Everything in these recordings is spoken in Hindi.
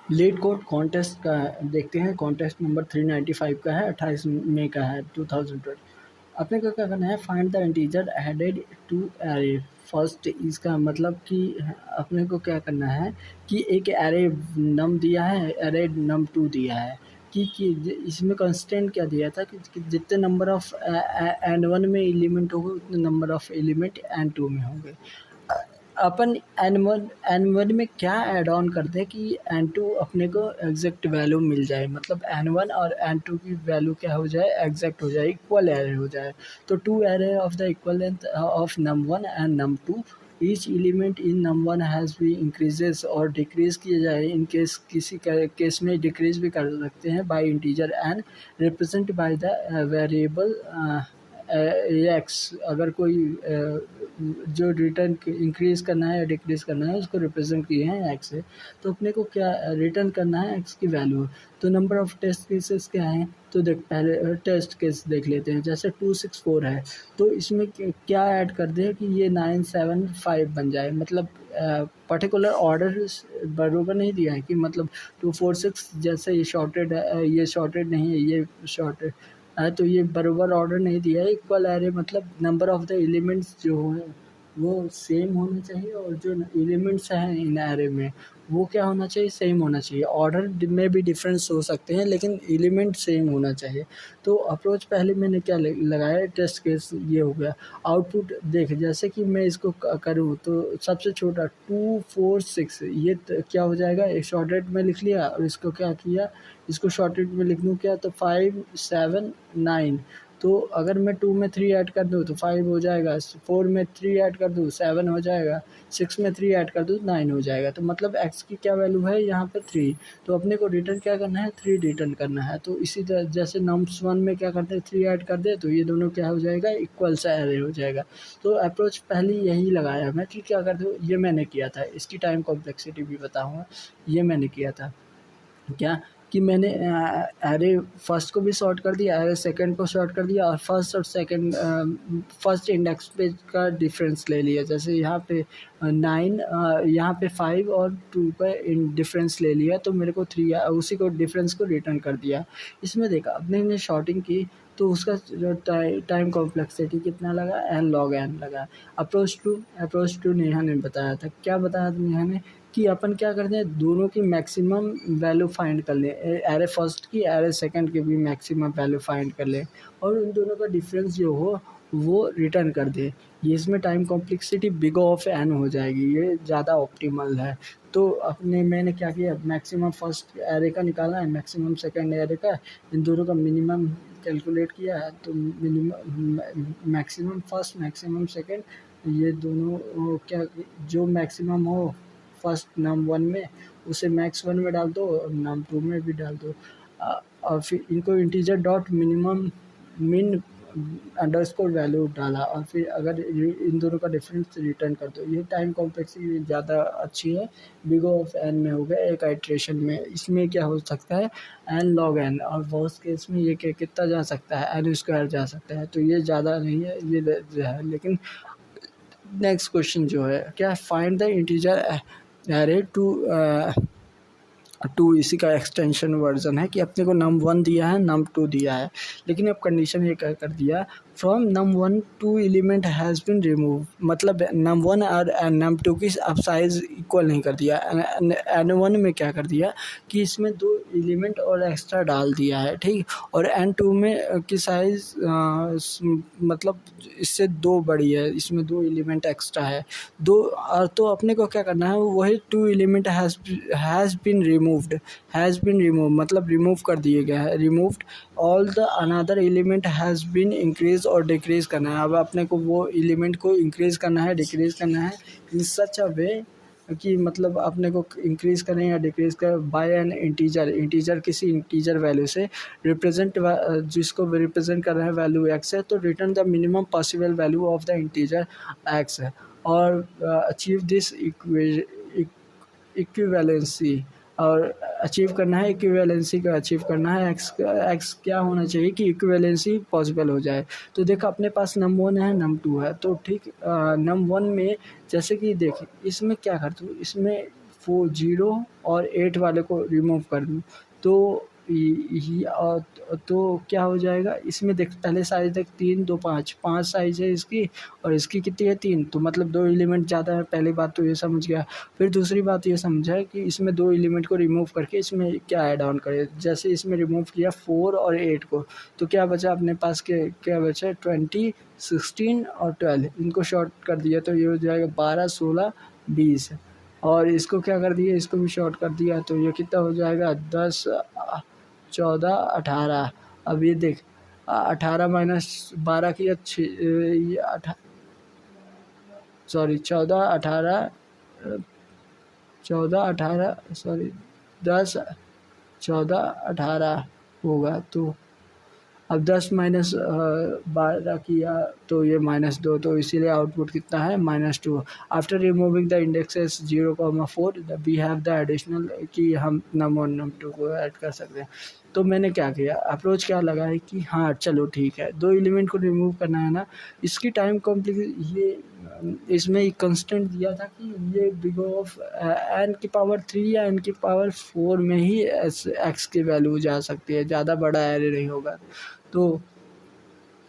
लीड कोड कॉन्टेस्ट का है, देखते हैं। कॉन्टेस्ट नंबर 395 का है, 28 मई का है 2020। अपने को क्या करना है, find the integer added to array first. इसका मतलब कि अपने को क्या करना है कि एक एरे नम दिया है, एरे नम 2 दिया है कि इसमें कंस्टेंट क्या दिया था कि जितने नंबर ऑफ एन वन में एलिमेंट होंगे उतने number of element N two में होंगे। अपन एन वन में क्या ऐड ऑन करते हैं कि एन टू अपने को एग्जैक्ट वैल्यू मिल जाए, मतलब एन वन और एन टू की वैल्यू क्या हो जाए, एग्जैक्ट हो जाए, इक्वल एरे हो जाए। तो two array of the equal length of num one and num two, each element in num one has be increases और डिक्रीज किए जाए। इन केस किसी केस में डिक्रीज भी कर सकते हैं by integer N represent by the variable X. अगर कोई जो रिटर्न इंक्रीज़ करना है या डिक्रीज़ करना है उसको रिप्रेजेंट किए हैं एक्स से। तो अपने को क्या रिटर्न करना है, एक्स की वैल्यू। तो नंबर ऑफ टेस्ट केसेस क्या हैं, तो देख पहले टेस्ट केस देख लेते हैं। जैसे 264 है तो इसमें क्या ऐड कर दें कि ये 975 बन जाए, मतलब पर्टिकुलर ऑर्डर बराबर नहीं दिया है कि मतलब 246 जैसे ये शॉर्टेड है, ये शॉर्टेड नहीं है, ये शॉर्टेड है, तो ये बराबर ऑर्डर नहीं दिया है। इक्वल एरे मतलब नंबर ऑफ द एलिमेंट्स जो हैं वो सेम होना चाहिए, और जो एलिमेंट्स हैं इन एरे में वो क्या होना चाहिए, सेम होना चाहिए। ऑर्डर में भी डिफरेंस हो सकते हैं लेकिन एलिमेंट सेम होना चाहिए। तो अप्रोच पहले मैंने क्या लगाया, टेस्ट केस ये हो गया। आउटपुट देख, जैसे कि मैं इसको करूँ तो सबसे छोटा 246 ये क्या हो जाएगा, एक शॉर्टेड में लिख लिया और इसको क्या किया, इसको शॉर्टेड में लिख दूँ क्या, तो 579। तो अगर मैं 2 में 3 ऐड कर दूँ तो 5 हो जाएगा, 4 में 3 ऐड कर दूँ 7 हो जाएगा, 6 में 3 ऐड कर दूँ 9 हो जाएगा। तो मतलब x की क्या वैल्यू है यहाँ पे 3। तो अपने को रिटर्न क्या करना है, 3 रिटर्न करना है। तो इसी तरह जैसे नम्स 1 में क्या करते हैं, 3 ऐड कर दे तो ये दोनों क्या हो जाएगा, इक्वल सा एरे हो जाएगा। तो अप्रोच पहले यही लगाया मैं कि क्या करते हो, ये मैंने किया था। इसकी टाइम कॉम्प्लेक्सिटी भी बताऊँगा। ये मैंने किया था क्या कि मैंने एरे फर्स्ट को भी सॉर्ट कर दिया, एरे सेकंड को सॉर्ट कर दिया, और फर्स्ट और सेकंड फर्स्ट इंडेक्स पे का डिफरेंस ले लिया। जैसे यहाँ पे 9, यहाँ पे 5 और 2 का डिफरेंस ले लिया, तो मेरे को 3 उसी को डिफरेंस को रिटर्न कर दिया। इसमें देखा अपने ने शॉर्टिंग की तो उसका जो टाइम कॉम्प्लेक्सिटी कितना लगा, एन लॉग एन लगा। अप्रोच टू नेहा ने बताया था, क्या बताया था नेहा ने कि अपन क्या करते हैं, दोनों की मैक्सिमम वैल्यू फाइंड कर लें, एरे फर्स्ट की एरे सेकंड की भी मैक्सिमम वैल्यू फाइंड कर लें, और उन दोनों का डिफरेंस जो हो वो रिटर्न कर दें। ये इसमें time complexity big of N हो जाएगी, ये ज़्यादा ऑप्टिमल है। तो मैंने क्या किया, मैक्सिमम फर्स्ट एरे का निकाला है, मैक्सिमम सेकंड एरे का, इन दोनों का मिनिमम कैलकुलेट किया है। तो minimum maximum first maximum second ये दोनों क्या, जो मैक्सिमम हो फर्स्ट नम वन में उसे मैक्स वन में डाल दो और नम टू में भी डाल दो। और फिर इनको इंटीजर डॉट मिनिमम मिन अंडरस्कोर वैल्यू डाला, और फिर अगर इन दोनों का डिफरेंस रिटर्न कर दो। ये टाइम कॉम्प्लेक्सिटी ज़्यादा अच्छी है, बिग ऑफ एन में हो गया एक आइट्रेशन में। इसमें क्या हो सकता है, एन लॉग एन, और वर्स्ट केस में ये कितना जा सकता है, एन स्क्वायर जा सकता है। तो ये ज़्यादा नहीं है, ये है। लेकिन नेक्स्ट क्वेश्चन जो है क्या, find the integer array two इसी का एक्सटेंशन वर्जन है कि अपने को नम वन दिया है, नम टू दिया है, लेकिन अब कंडीशन ये कर दिया from num one two element has been remove, मतलब नम वन और नम टू की अब साइज़ इक्वल नहीं कर दिया। एन वन में क्या कर दिया कि इसमें 2 एलिमेंट और एक्स्ट्रा डाल दिया है, ठीक। और एन टू में की साइज़ मतलब इससे 2 बड़ी है, इसमें 2 एलिमेंट एक्स्ट्रा है, 2। और तो अपने को क्या करना है, वही 2 एलिमेंट हैज़ बिन रिमूव मतलब रिमूव कर दिए गए हैं, removed. All the another element has been increase और डिक्रीज करना है। अब अपने को वो एलिमेंट को इंक्रीज करना है, डिक्रीज करना है इन सच अ वे कि मतलब अपने को इंक्रीज करें या डिक्रीज करें बाय एन इंटीजर किसी इंटीजर वैल्यू से रिप्रेजेंट, जिसको रिप्रेजेंट कर रहे हैं वैल्यू एक्स है, तो return the minimum possible value of the integer x है। और अचीव दिस इक्विवेलेंसी, और अचीव करना है इक्विवेलेंसी का अचीव करना है। एक्स क्या होना चाहिए कि इक्विवेलेंसी पॉसिबल हो जाए। तो देखो अपने पास नम वन है, नम टू है, तो ठीक नम वन में जैसे कि देखिए इसमें क्या करते हो, इसमें 0 और 8 वाले को रिमूव कर दूँ तो तो क्या हो जाएगा इसमें देख, पहले साइज़ देख 3 2 5 साइज़ है इसकी और इसकी कितनी है 3, तो मतलब 2 एलिमेंट ज़्यादा है। पहली बात तो ये समझ गया। फिर दूसरी बात ये समझा कि इसमें 2 एलिमेंट को रिमूव करके इसमें क्या ऐड ऑन करें। जैसे इसमें रिमूव किया 4 और 8 को, तो क्या बचा अपने पास के क्या बचा 20 16 और 12, इनको शॉर्ट कर दिया तो ये हो जाएगा 12 16 20। और इसको क्या कर दिया, इसको भी शॉर्ट कर दिया तो ये कितना हो जाएगा 10 14 18। अब ये देख 18 माइनस 12 किया 10 14 18 होगा। तो अब 10 माइनस 12 किया तो ये -2, तो इसीलिए आउटपुट कितना है -2। After removing the indexes 0,4 we have the additional कि हम नम 1 नम 2 को ऐड कर सकते हैं। तो मैंने क्या किया, अप्रोच क्या लगा है कि हाँ चलो ठीक है 2 एलिमेंट को रिमूव करना है ना, इसकी टाइम कॉम्प्लेक्स ये इसमें एक कंस्टेंट दिया था कि ये बिग ऑफ n की पावर 3 या n की पावर 4 में ही x की वैल्यू जा सकती है, ज़्यादा बड़ा एरे नहीं होगा। तो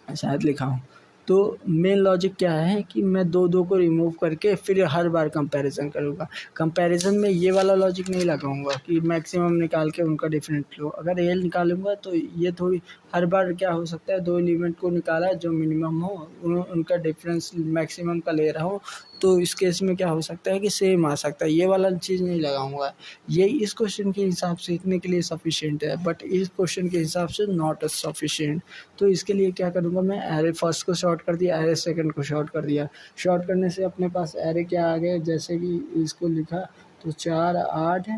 शायद लिखा हूँ। तो मेन लॉजिक क्या है कि मैं 2 को रिमूव करके फिर हर बार कंपैरिजन करूँगा। कंपैरिजन में ये वाला लॉजिक नहीं लगाऊंगा कि मैक्सिमम निकाल के उनका डिफरेंट लो। अगर एल निकालूंगा तो ये थोड़ी हर बार क्या हो सकता है 2 एलिमेंट को निकाला जो मिनिमम हो उनका डिफरेंस मैक्सिमम का ले रहा हूँ, तो इस केस में क्या हो सकता है कि सेम आ सकता है। ये वाला चीज़ नहीं लगाऊंगा। ये इस क्वेश्चन के हिसाब से इतने के लिए सफिशिएंट है, बट इस क्वेश्चन के हिसाब से नॉट सफिशिएंट। तो इसके लिए क्या करूँगा, मैं एरे फर्स्ट को शॉर्ट कर दिया, एरे सेकंड को शॉर्ट कर दिया। शॉर्ट करने से अपने पास एरे क्या आ गया, जैसे कि इसको लिखा तो 4 8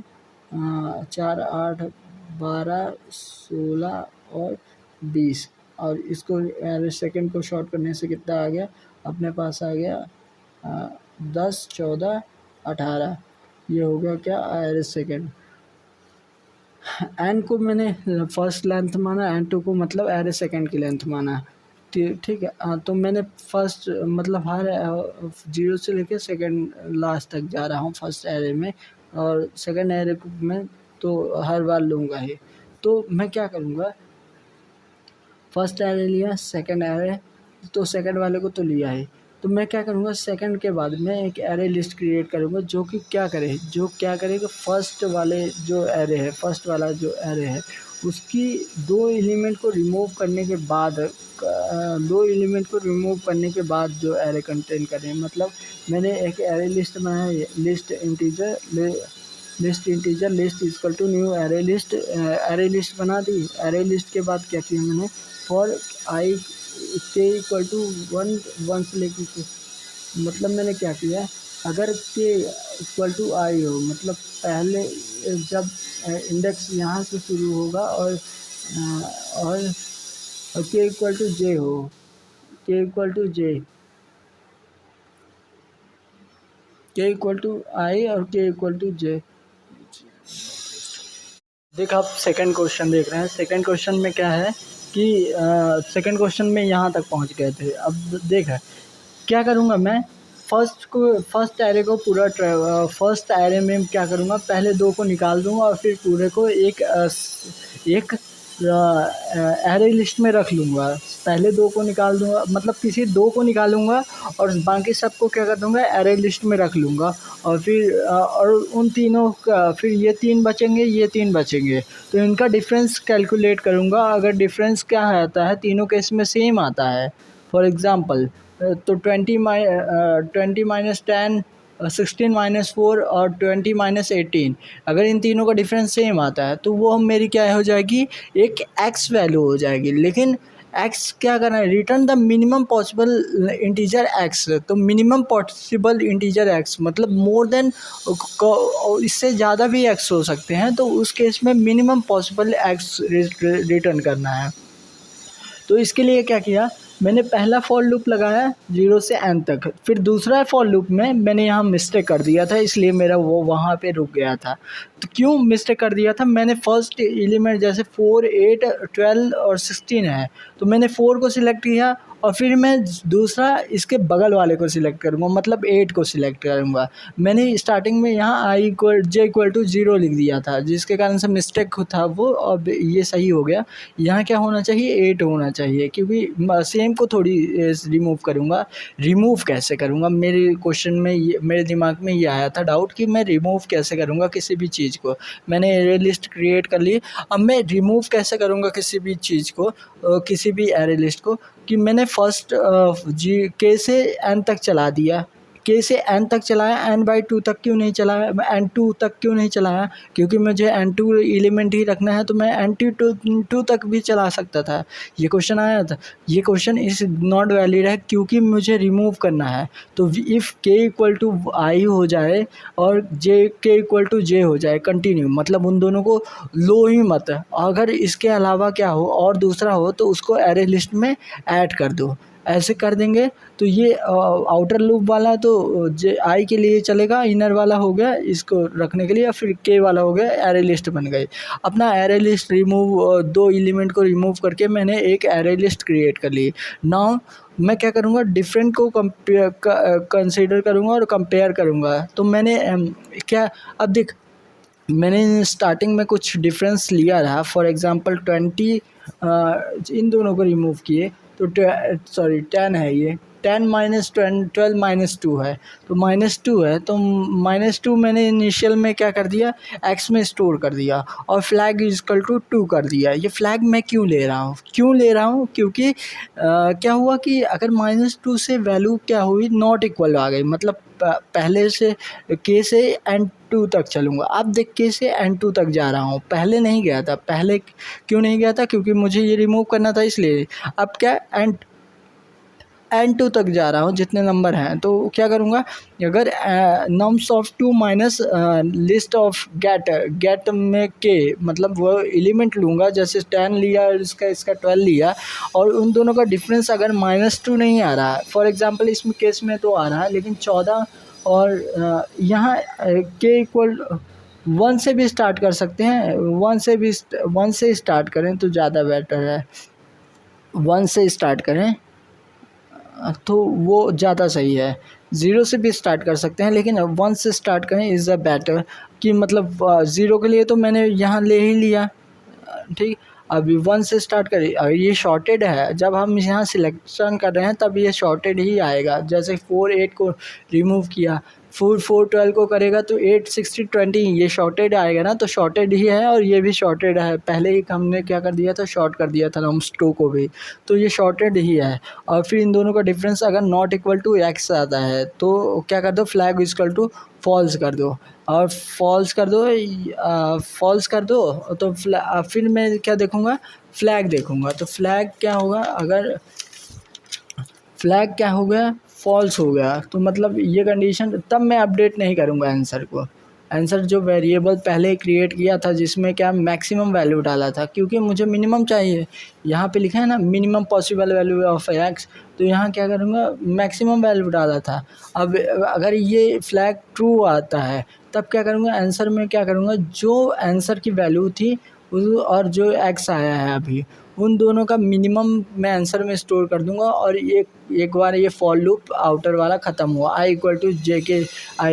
12 16 और 20। और इसको एरे सेकंड को शॉर्ट करने से कितना आ गया, अपने पास आ गया 10 14 18। ये हो गया क्या एरे सेकंड। एन को मैंने फर्स्ट लेंथ माना, एन टू को मतलब एरे सेकंड की लेंथ माना। ठीक है। तो मैंने फर्स्ट मतलब हर 0 से लेकर सेकंड लास्ट तक जा रहा हूँ फर्स्ट एरे में, और सेकंड एरे में तो हर बार लूँगा ही। तो मैं क्या करूँगा, फर्स्ट एरे लिया, सेकंड एरे तो सेकंड वाले को तो लिया ही, तो मैं क्या करूँगा सेकंड के बाद में एक एरे लिस्ट क्रिएट करूँगा जो कि क्या करे कि फर्स्ट वाले जो एरे है, फर्स्ट वाला जो एरे है उसकी 2 एलिमेंट को रिमूव करने के बाद 2 एलिमेंट को रिमूव करने के बाद जो एरे कंटेन करें। मतलब मैंने एक एरे लिस्ट बनाया, list integer list equal to new array list बना दी। एरे लिस्ट के बाद क्या किया मैंने, फॉर आई के इक्वल टू 1 से लेकर, मतलब मैंने क्या किया, अगर के इक्वल टू आई हो, मतलब पहले जब इंडेक्स यहाँ से शुरू होगा और के इक्वल टू जे हो, के इक्वल टू आई और के इक्वल टू जे। देख आप सेकंड क्वेश्चन देख रहे हैं। सेकंड क्वेश्चन में क्या है कि सेकंड क्वेश्चन में यहाँ तक पहुँच गए थे। अब देख क्या करूँगा मैं, फर्स्ट एरे को पूरा फर्स्ट एरे में क्या करूँगा, पहले 2 को निकाल दूँगा और फिर पूरे को एक एरे लिस्ट में रख लूँगा। पहले 2 को निकाल दूँगा, मतलब किसी 2 को निकालूँगा और बाकी सबको क्या कर दूँगा एरे लिस्ट में रख लूँगा। और फिर और उन तीनों का फिर ये 3 बचेंगे, ये 3 बचेंगे, तो इनका डिफरेंस कैलकुलेट करूँगा। अगर डिफरेंस क्या आता है, तीनों केस में सेम आता है, फॉर एग्ज़ाम्पल तो 20 माइनस 10 16 माइनस 4 और 20 माइनस 18, अगर इन तीनों का डिफरेंस सेम आता है तो वो हम मेरी क्या हो जाएगी, एक x वैल्यू हो जाएगी। लेकिन x क्या करना है, return the minimum possible integer x। तो मिनिमम पॉसिबल इंटीजर x मतलब मोर देन, इससे ज़्यादा भी x हो सकते हैं, तो उस केस में मिनिमम पॉसिबल x रिटर्न करना है। तो इसके लिए क्या किया, मैंने पहला फॉर लूप लगाया 0 से n तक। फिर दूसरा फॉर लूप में मैंने यहाँ मिस्टेक कर दिया था, इसलिए मेरा वो वहाँ पे रुक गया था। तो क्यों मिस्टेक कर दिया था, मैंने फर्स्ट एलिमेंट जैसे 4 8 12 और 16 है, तो मैंने 4 को सिलेक्ट किया और फिर मैं दूसरा इसके बगल वाले को सिलेक्ट करूँगा, मतलब 8 को सिलेक्ट करूँगा। मैंने स्टार्टिंग में यहाँ j = 0 लिख दिया था, जिसके कारण से मिस्टेक था वो, अब ये सही हो गया। यहाँ क्या होना चाहिए, 8 होना चाहिए, क्योंकि सेम को थोड़ी रिमूव करूँगा। रिमूव कैसे करूँगा, मेरे क्वेश्चन में ये, मेरे दिमाग में ये आया था डाउट कि मैं रिमूव कैसे करूँगा किसी भी चीज़ को। मैंने एरे लिस्ट क्रिएट कर ली, अब मैं रिमूव कैसे करूँगा किसी भी चीज़ को, किसी भी एरे लिस्ट को, कि मैंने फर्स्ट K से N तक चला दिया। K से N तक चलाया, N/2 तक क्यों नहीं चलाया, N2 तक क्यों नहीं चलाया, क्योंकि मुझे N2 एलिमेंट ही रखना है, तो मैं N2 तक भी चला सकता था। ये क्वेश्चन आया था, ये क्वेश्चन इज नॉट वैलिड है क्योंकि मुझे रिमूव करना है। तो इफ़ K = I हो जाए और K = J हो जाए कंटिन्यू, मतलब उन दोनों को लो ही मत। अगर इसके अलावा क्या हो और दूसरा हो तो उसको एरे लिस्ट में ऐड कर दो। ऐसे कर देंगे तो ये आउटर लूप वाला तो I के लिए चलेगा, इनर वाला हो गया इसको रखने के लिए, फिर K वाला हो गया, एरे लिस्ट बन गई। अपना एरे लिस्ट रिमूव, 2 एलिमेंट को रिमूव करके मैंने एक एरे लिस्ट क्रिएट कर ली। नाउ मैं क्या करूँगा, डिफरेंट को कंसीडर करूँगा और कंपेयर करूँगा। तो मैंने क्या, अब देख, मैंने स्टार्टिंग में कुछ डिफरेंस लिया था, फॉर एग्ज़ाम्पल 20 इन दोनों को रिमूव किए तो 10 है, ये 10 - 12 - 2 है, तो -2 है, तो -2 मैंने इनिशियल में क्या कर दिया, x में स्टोर कर दिया और फ्लैग = 2 कर दिया। ये फ्लैग मैं क्यों ले रहा हूँ, क्योंकि क्या हुआ कि अगर -2 से वैल्यू क्या हुई, नॉट इक्वल आ गई, मतलब पहले से K से N2 तक चलूँगा। अब देख K से N2 तक जा रहा हूँ, पहले नहीं गया था। पहले क्यों नहीं गया था, क्योंकि मुझे ये रिमूव करना था इसलिए। अब क्या, N2 तक जा रहा हूँ, जितने नंबर हैं, तो क्या करूँगा, अगर nums of 2 minus list of get में K, मतलब वो एलिमेंट लूँगा, जैसे 10 लिया और इसका 12 लिया, और उन दोनों का डिफरेंस अगर -2 नहीं आ रहा है, फॉर एग्जांपल इसमें केस में तो आ रहा है, लेकिन 14 और यहाँ K = 1 से भी स्टार्ट कर सकते हैं, 1 से स्टार्ट करें तो ज़्यादा बेटर है, 1 से स्टार्ट करें तो वो ज़्यादा सही है। 0 से भी स्टार्ट कर सकते हैं, लेकिन 1 से स्टार्ट करें इज़ अ बेटर, कि मतलब 0 के लिए तो मैंने यहाँ ले ही लिया, ठीक। अभी 1 से स्टार्ट करें, ये शॉर्टेड है, जब हम यहाँ सिलेक्शन कर रहे हैं तब ये शॉर्टेड ही आएगा। जैसे 4 8 को रिमूव किया, 4 12 को करेगा तो 8 60 20, ये शॉर्टेड आएगा ना, तो शॉर्टेड ही है, और ये भी शॉर्टेड है। पहले ही हमने क्या कर दिया था, शॉर्ट कर दिया था नम्स 2 को भी, तो ये शॉर्टेड ही है। और फिर इन दोनों का डिफरेंस अगर नॉट इक्वल टू x आता है तो क्या कर दो, फ्लैग = फॉल्स कर दो, और फॉल्स कर दो तो फिर मैं क्या देखूँगा, फ्लैग देखूँगा। तो फ्लैग क्या होगा, अगर फ्लैग क्या हो गया, फॉल्स हो गया, तो मतलब ये कंडीशन, तब मैं अपडेट नहीं करूँगा आंसर को। आंसर जो वेरिएबल पहले क्रिएट किया था, जिसमें क्या मैक्सिमम वैल्यू डाला था, क्योंकि मुझे मिनिमम चाहिए। यहाँ पे लिखा है ना, minimum possible value of x, तो यहाँ क्या करूँगा, मैक्सिमम वैल्यू डाला था। अब अगर ये फ्लैग ट्रू आता है, तब क्या करूँगा, आंसर में क्या करूँगा, जो आंसर की वैल्यू थी और जो x आया है अभी, उन दोनों का मिनिमम मैं आंसर में स्टोर कर दूंगा। और एक बार ये फॉर लूप आउटर वाला ख़त्म हुआ, I = J के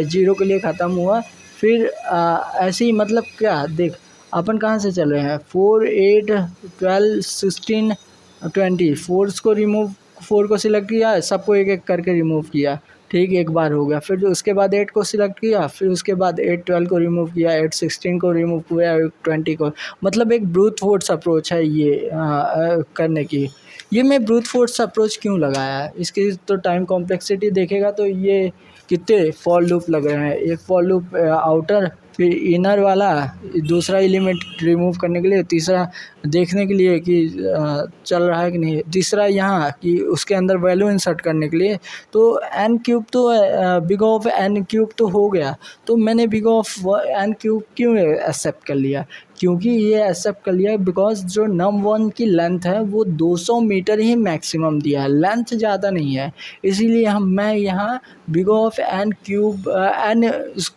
0 के लिए ख़त्म हुआ, फिर ऐसे ही, मतलब क्या, देख अपन कहाँ से चल रहे हैं, 4 8 12 16 20, 4 को सिलेक्ट किया, सबको एक एक करके रिमूव किया, ठीक, एक बार हो गया। फिर उसके बाद 8 को सिलेक्ट किया, फिर उसके बाद 8 12 को रिमूव किया, 8 16 को रिमूव किया, 20 को, मतलब एक ब्रूट फोर्स अप्रोच है ये करने की। ये मैं ब्रूट फोर्स अप्रोच क्यों लगाया, इसकी तो टाइम कॉम्प्लेक्सिटी देखेगा तो ये कितने फॉर लूप लग रहे हैं, एक फॉर लूप आउटर, फिर इनर वाला, दूसरा एलिमेंट रिमूव करने के लिए, तीसरा देखने के लिए कि चल रहा है कि नहीं, तीसरा यहाँ कि उसके अंदर वैल्यू इंसर्ट करने के लिए। तो n³ तो बिग ऑफ n³ तो हो गया, तो मैंने बिग ऑफ n³ क्यों एक्सेप्ट कर लिया, क्योंकि ये एक्सेप्ट कर लिया बिकॉज जो num1 की लेंथ है वो 200 मीटर ही मैक्सिमम दिया है, लेंथ ज़्यादा नहीं है, इसीलिए मैं यहाँ big of N cube N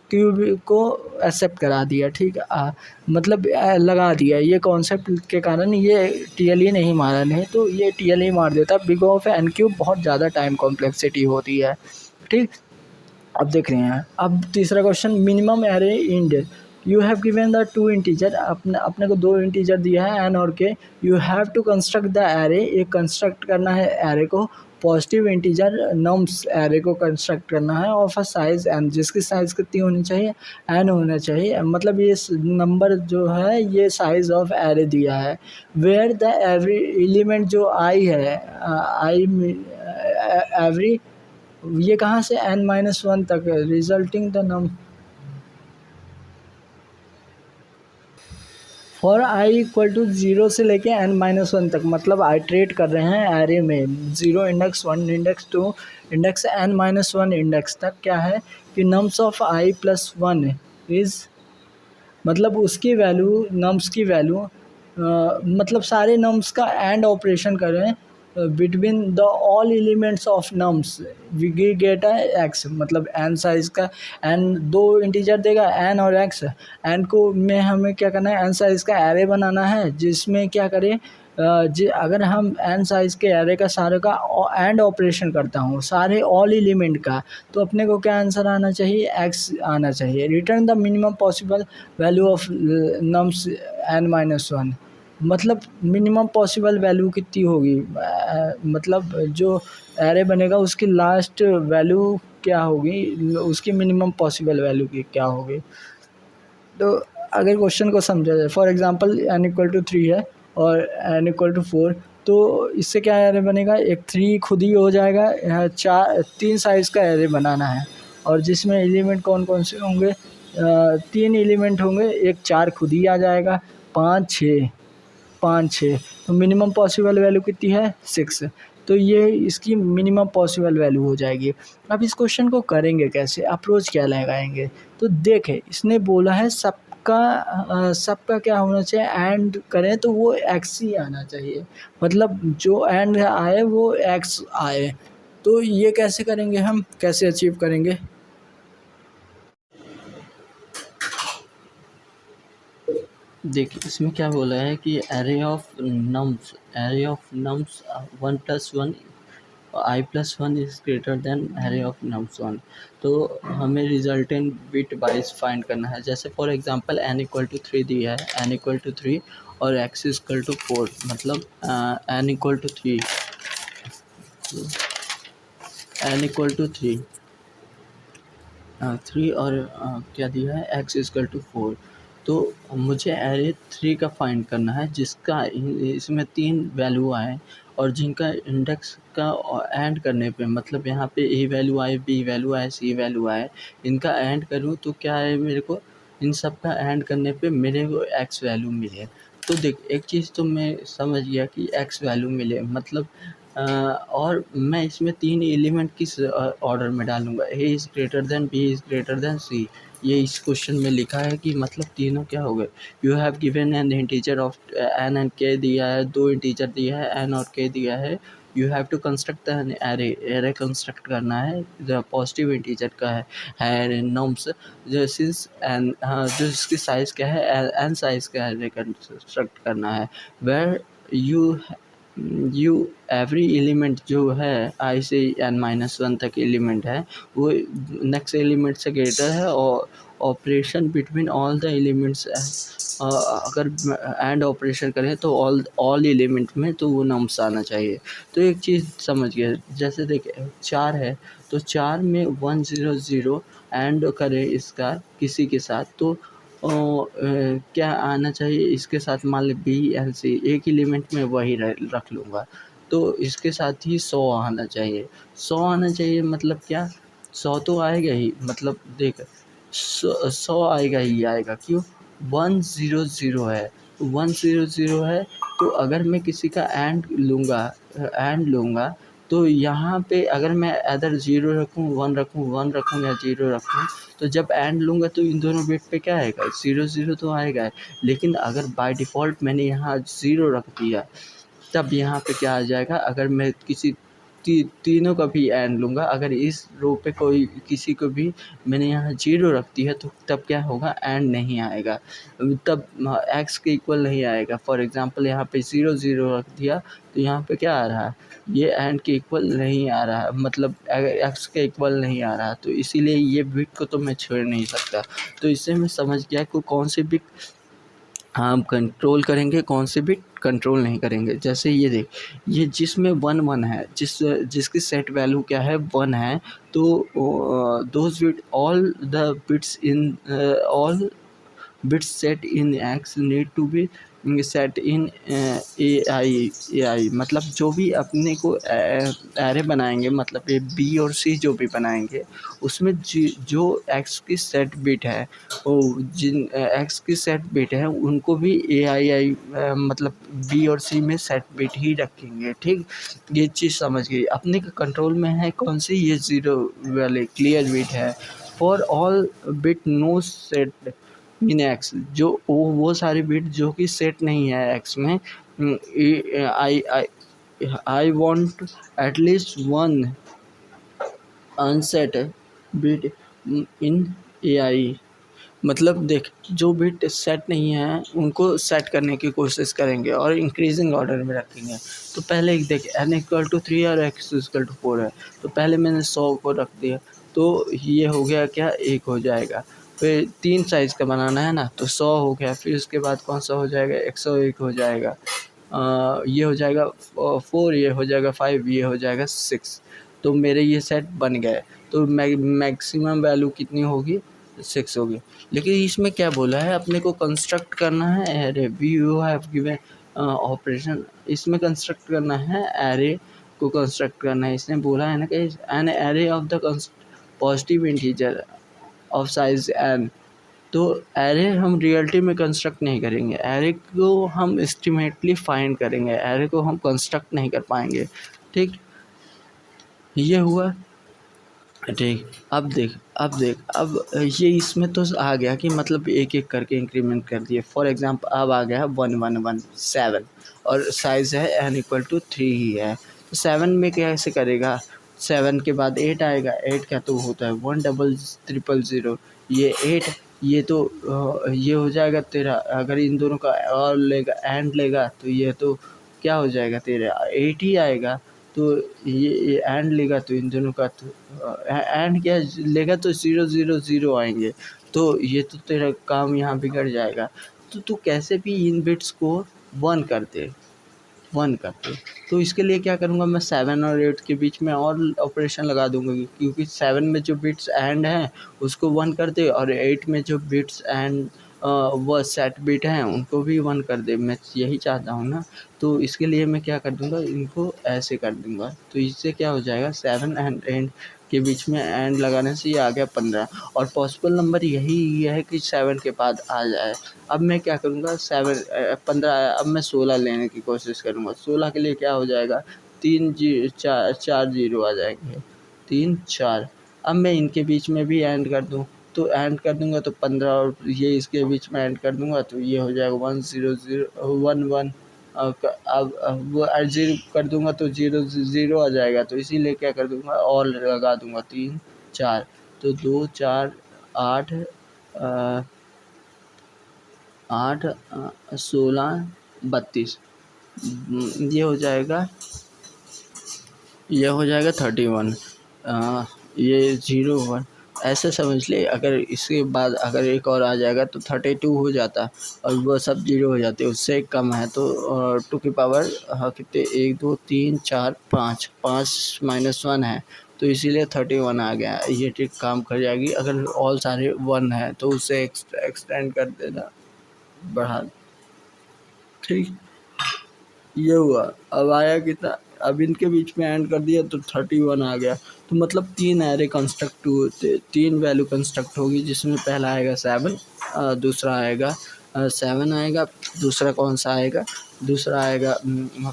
cube को एक्सेप्ट करा दिया, ठीक है, मतलब लगा दिया, ये कॉन्सेप्ट के कारण ये TLE नहीं मारा, नहीं तो ये TLE मार देता। बिग ऑफ एन क्यूब बहुत ज़्यादा टाइम कॉम्प्लेक्सिटी होती है, ठीक। अब देख रहे हैं, अब तीसरा question, minimum array end, you have given the two integer, अपने को दो इंटीजर दिया है एन और K, you have to construct the array, एक कंस्ट्रक्ट करना है एरे को, पॉजिटिव इंटीजर नम्स एरे को कंस्ट्रक्ट करना है ऑफ अ साइज एन, जिसकी साइज़ कितनी होनी चाहिए, एन होना चाहिए, मतलब ये नंबर जो है ये साइज ऑफ एरे दिया है, वेयर द एवरी एलिमेंट जो आई है, आई एवरी, ये कहाँ से n-1 तक है, resulting the num for i equal to 0 से लेके n-1 तक, मतलब आइट्रेट कर रहे हैं एरे में, 0 index 1 index 2 index n-1 index तक क्या है कि nums of i plus 1 is, मतलब उसकी वैल्यू, नम्स की वैल्यू, मतलब सारे नम्स का एंड ऑपरेशन कर रहे हैं between the all elements of nums, we get X, मतलब एन साइज़ का, एन दो इंटीजर देगा एन और एक्स, एन को में हमें क्या करना है, एन साइज़ का एरे बनाना है, जिसमें क्या करें, अगर हम एन साइज़ के एरे का सारे का एंड ऑपरेशन करता हूँ सारे ऑल एलिमेंट का, तो अपने को क्या आंसर आना चाहिए, एक्स आना चाहिए। Return the minimum possible value of nums n-1, मतलब मिनिमम पॉसिबल वैल्यू कितनी होगी, मतलब जो एरे बनेगा उसकी लास्ट वैल्यू क्या होगी, उसकी मिनिमम पॉसिबल वैल्यू की क्या होगी। तो अगर क्वेश्चन को समझा जाए, फॉर एग्जांपल n=3 है और n=4, तो इससे क्या एरे बनेगा, एक 3 खुद ही हो जाएगा, 3 साइज़ का एरे बनाना है, और जिसमें एलिमेंट कौन कौन से होंगे, 3 एलिमेंट होंगे, एक 4 खुद ही आ जाएगा, 5 6, तो मिनिमम पॉसिबल वैल्यू कितनी है, 6, तो ये इसकी मिनिमम पॉसिबल वैल्यू हो जाएगी। अब इस क्वेश्चन को करेंगे कैसे, अप्रोच क्या लगाएंगे, तो देखें इसने बोला है सबका क्या होना चाहिए, एंड करें तो वो एक्स ही आना चाहिए, मतलब जो एंड आए वो एक्स आए, तो ये कैसे करेंगे, हम कैसे अचीव करेंगे। देखिए इसमें क्या बोला है कि array of nums 1+1 i+1 is greater then array of nums 1, तो हमें रिजल्टेंट बिट वाइज फाइंड करना है। जैसे फॉर एग्जांपल n=3 दिया है, n=3 और x=4, मतलब n=3 3 और क्या दिया है, x=4, तो मुझे एरे 3 का फाइंड करना है, जिसका इसमें 3 वैल्यू आए और जिनका इंडेक्स का एंड करने पे, मतलब यहाँ पे ए वैल्यू आए, बी वैल्यू आए, सी वैल्यू आए, इनका एंड करूँ तो क्या है, मेरे को इन सब का एंड करने पे मेरे को एक्स वैल्यू मिले। तो देख एक चीज़ तो मैं समझ गया कि एक्स वैल्यू मिले, मतलब और मैं इसमें 3 एलिमेंट किस ऑर्डर में डालूँगा, A is greater than B is greater than C, ये इस क्वेश्चन में लिखा है कि मतलब तीनों क्या हो गए। You have given N integer of N and K दिया है, 2 इंटीजर दिया है एन और के दिया है, you have to construct an array construct करना है, जो पॉजिटिव इंटीजर का है नम्स, जो सिंस एन जो इसकी साइज़ क्या है, एन साइज़ का एरे कंस्ट्रक्ट करना है, वेयर यू एवरी एलिमेंट जो है आई से n-1 तक एलिमेंट है वो नेक्स्ट एलिमेंट से ग्रेटर है, और operation between all the elements, अगर एंड ऑपरेशन करें तो ऑल एलिमेंट में तो वो नम्स आना चाहिए। तो एक चीज़ समझ गए, जैसे देखिए 4 है तो 4 में 1 0 0 एंड करें इसका किसी के साथ, तो क्या आना चाहिए इसके साथ, मान ली बी एंड सी, एक एलिमेंट में वही रख लूँगा, तो इसके साथ ही 100 आना चाहिए, 100 आना चाहिए, मतलब क्या 100 तो आएगा ही, मतलब देख 100 आएगा ही आएगा, क्यों 1 0 0 है, 1 0 0 है, तो अगर मैं किसी का एंड लूँगा तो यहाँ पे अगर मैं अदर 0 रखूँ 1 रखूँ 1 रखूँ या 0 रखूँ, तो जब एंड लूँगा तो इन दोनों बिट पे क्या आएगा, 0 0 तो आएगा। लेकिन अगर बाय डिफ़ॉल्ट मैंने यहाँ 0 रख दिया, तब यहाँ पे क्या आ जाएगा, अगर मैं किसी तीनों का भी एंड लूँगा, अगर इस रो पे कोई किसी को भी मैंने यहाँ 0 रख दिया तो तब क्या होगा, एंड नहीं आएगा, तब एक्स के इक्वल नहीं आएगा। फॉर एग्ज़ाम्पल यहाँ पे 0 0 रख दिया तो यहाँ पे क्या आ रहा है, ये एंड के इक्वल नहीं आ रहा है, मतलब एक्स के इक्वल नहीं आ रहा, तो इसीलिए ये बिट को तो मैं छोड़ नहीं सकता। तो इससे मैं समझ गया कि कौन सी बिट हम कंट्रोल करेंगे, कौन से बिट कंट्रोल नहीं करेंगे। जैसे ये देख, ये जिसमें 1 1 है, जिसकी सेट वैल्यू क्या है, 1 है, तो those bit all the bits in all bits set in X need to be set in AI। मतलब जो भी अपने को एरे बनाएंगे, मतलब ये बी और सी जो भी बनाएंगे, उसमें जो X की सेट बिट है, वो जिन X की सेट बिट है उनको भी AI मतलब बी और सी में सेट बिट ही रखेंगे। ठीक, ये चीज़ समझ गई। अपने के कंट्रोल में है कौन सी, ये 0 वाले क्लियर बिट है। For all bit no set in X, जो वो सारे बिट जो कि सेट नहीं है एक्स में, I I want at least one unset bit in AI। मतलब देख, जो बिट सेट नहीं है उनको सेट करने की कोशिश करेंगे और इंक्रीजिंग ऑर्डर में रखेंगे। तो पहले देख, n इक्वल टू 3 और x इक्वल टू 4 है, तो पहले मैंने 100 को रख दिया, तो ये हो गया क्या, 1 हो जाएगा। फिर 3 साइज़ का बनाना है ना, तो 100 हो गया। फिर उसके बाद कौन सा हो जाएगा, 101 हो जाएगा, ये हो जाएगा 4, ये हो जाएगा 5, ये हो जाएगा 6। तो मेरे ये सेट बन गए। तो मैक्सिमम वैल्यू कितनी होगी, 6 होगी। लेकिन इसमें क्या बोला है, अपने को कंस्ट्रक्ट करना है array, we you have given operation, इसमें कंस्ट्रक्ट करना है एरे को कंस्ट्रक्ट करना है। इसने बोला है ना कि an array of the positive integer of size n। तो एरे हम रियलिटी में कंस्ट्रक्ट नहीं करेंगे, एरे को हम एस्टिमेटली फाइंड करेंगे, एरे को हम कंस्ट्रक्ट नहीं कर पाएंगे। ठीक, ये हुआ। ठीक, अब देख, अब ये इसमें तो आ गया कि मतलब एक एक करके इंक्रीमेंट कर दिए। फॉर एग्जांपल अब आ गया 1 1 1 7 और साइज़ है n इक्वल टू 3 ही है। तो 7 में कैसे करेगा, 7 के बाद 8 आएगा, 8 का तो होता है 1 0 0 0 ये 8, ये तो ये हो जाएगा तेरा, अगर इन दोनों का और लेगा एंड लेगा तो ये तो क्या हो जाएगा तेरा 8 ही आएगा। तो ये एंड लेगा तो इन दोनों का तो एंड क्या लेगा तो 0 0 0 आएंगे, तो ये तो तेरा काम यहाँ बिगड़ जाएगा। तो तू कैसे भी इन बिट्स को 1 कर दे, 1 कर दे। तो इसके लिए क्या करूँगा, मैं 7 और 8 के बीच में और ऑपरेशन लगा दूँगा, क्योंकि 7 में जो बिट्स एंड हैं उसको 1 कर दे, और 8 में जो बिट्स एंड वो सेट बिट हैं उनको भी 1 कर दे। मैं यही चाहता हूँ ना। तो इसके लिए मैं क्या कर दूँगा, इनको ऐसे कर दूँगा। तो इससे क्या हो जाएगा, 7 एंड एंड के बीच में एंड लगाने से ये आ गया 15, और पॉसिबल नंबर यही है कि 7 के बाद आ जाए। अब मैं क्या करूँगा, 15 आया, अब मैं 16 लेने की कोशिश करूँगा। 16 के लिए क्या हो जाएगा, 4 जीरो आ जाएंगे, 3 4। अब मैं इनके बीच में भी एंड कर दूँ, तो एंड कर दूँगा तो 15, और ये इसके बीच में एंड कर दूँगा तो ये हो जाएगा 1 0 0 1 1। अब वो 0 कर दूँगा तो 0 0 आ जाएगा, तो इसीलिए क्या कर दूँगा, और लगा दूँगा 3 4, तो 2 4 8 8 16 32, ये हो जाएगा, ये हो जाएगा 31। ये 0 1 ऐसे समझ ले। अगर इसके बाद अगर एक और आ जाएगा तो 32 हो जाता, और वो सब 0 हो जाते, उससे कम है तो 2 की पावर कितने, 1 2 3 4 5 5 -1 है, तो इसीलिए 31 आ गया। ये ट्रिक काम कर जाएगी। अगर ऑल सारे 1 है तो उसे एक्सटेंड कर देना, बढ़ा। ठीक, ये हुआ। अब आया कितना, अब इनके बीच में एंड कर दिया तो 31 आ गया। तो मतलब 3 एरे कंस्ट्रक्ट हुए, 3 वैल्यू कंस्ट्रक्ट होगी, जिसमें पहला आएगा 7, दूसरा आएगा 7 आएगा, दूसरा कौन सा आएगा, दूसरा आएगा